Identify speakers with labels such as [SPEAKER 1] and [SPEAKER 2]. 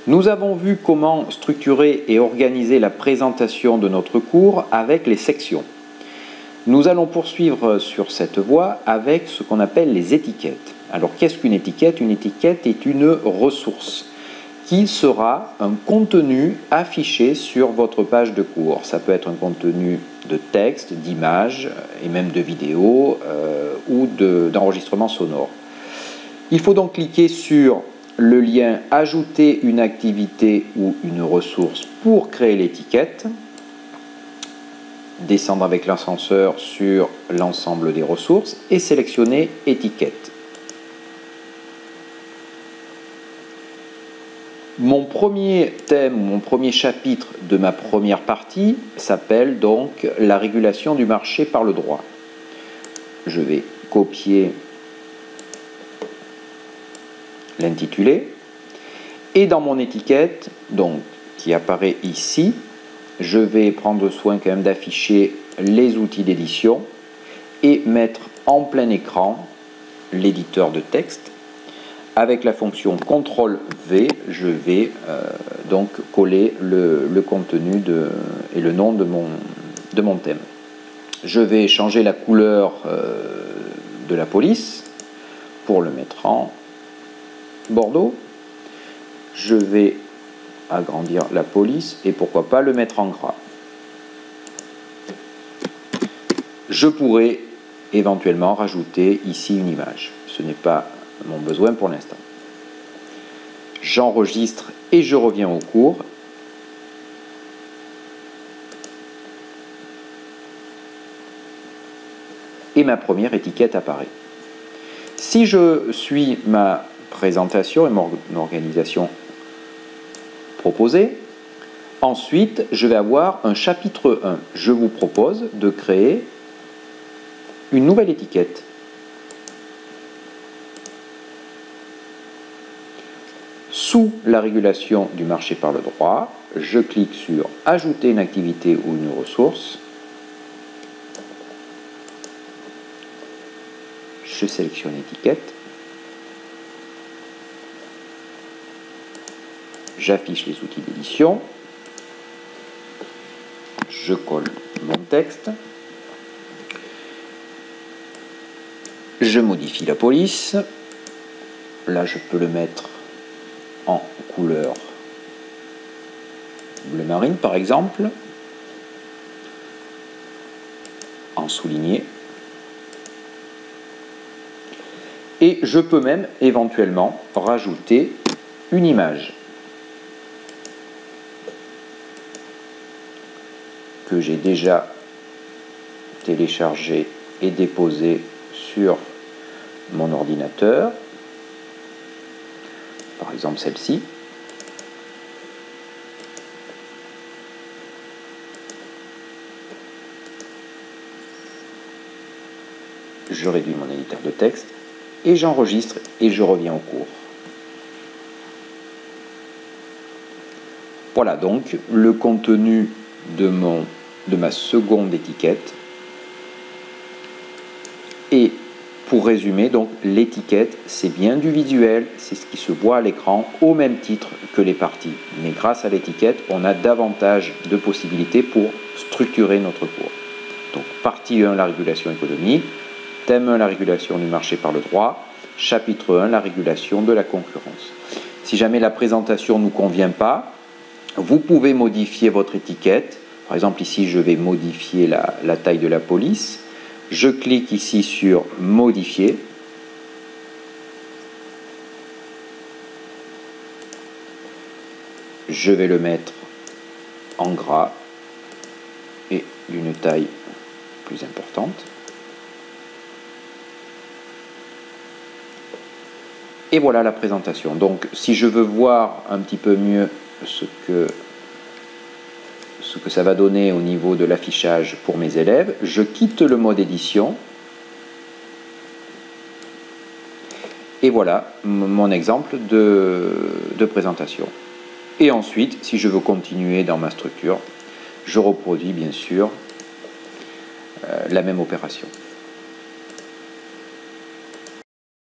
[SPEAKER 1] Nous avons vu comment structurer et organiser la présentation de notre cours avec les sections. Nous allons poursuivre sur cette voie avec ce qu'on appelle les étiquettes. Alors qu'est-ce qu'une étiquette? Une étiquette est une ressource qui sera un contenu affiché sur votre page de cours. Ça peut être un contenu de texte, d'images et même de vidéos ou d'enregistrement sonore. Il faut donc cliquer sur le lien « Ajouter une activité ou une ressource » pour créer l'étiquette. Descendre avec l'ascenseur sur l'ensemble des ressources et sélectionner « Étiquette ». Mon premier thème, mon premier chapitre de ma première partie s'appelle donc « La régulation du marché par le droit ». Je vais copier l'intitulé et dans mon étiquette, donc qui apparaît ici, je vais prendre soin quand même d'afficher les outils d'édition et mettre en plein écran l'éditeur de texte. Avec la fonction CTRL-V, je vais donc coller le contenu et le nom de mon thème. Je vais changer la couleur de la police pour le mettre en bordeaux. Je vais agrandir la police et pourquoi pas le mettre en gras. Je pourrais éventuellement rajouter ici une image. Ce n'est pas mon besoin pour l'instant. J'enregistre et je reviens au cours. Et ma première étiquette apparaît. Si je suis ma présentation et mon organisation proposée, ensuite je vais avoir un chapitre 1. Je vous propose de créer une nouvelle étiquette. Sous la régulation du marché par le droit, je clique sur « Ajouter une activité ou une ressource ». Je sélectionne étiquette. J'affiche les outils d'édition. Je colle mon texte. Je modifie la police. Là, je peux le mettre en couleur bleu marine, par exemple, en souligné. Et je peux même éventuellement rajouter une image que j'ai déjà téléchargée et déposée sur mon ordinateur. Par exemple celle-ci. Je réduis mon éditeur de texte et j'enregistre et je reviens au cours. Voilà donc le contenu de ma seconde étiquette. Et pour résumer, donc l'étiquette, c'est bien du visuel, c'est ce qui se voit à l'écran au même titre que les parties. Mais grâce à l'étiquette, on a davantage de possibilités pour structurer notre cours. Donc partie 1, la régulation économique, thème 1, la régulation du marché par le droit, chapitre 1, la régulation de la concurrence. Si jamais la présentation ne nous convient pas, vous pouvez modifier votre étiquette. Par exemple ici, je vais modifier la taille de la police. Je clique ici sur « Modifier ». Je vais le mettre en gras et d'une taille plus importante. Et voilà la présentation. Donc, si je veux voir un petit peu mieux ce que ça va donner au niveau de l'affichage pour mes élèves, je quitte le mode édition. Et voilà mon exemple de présentation. Et ensuite, si je veux continuer dans ma structure, je reproduis bien sûr la même opération.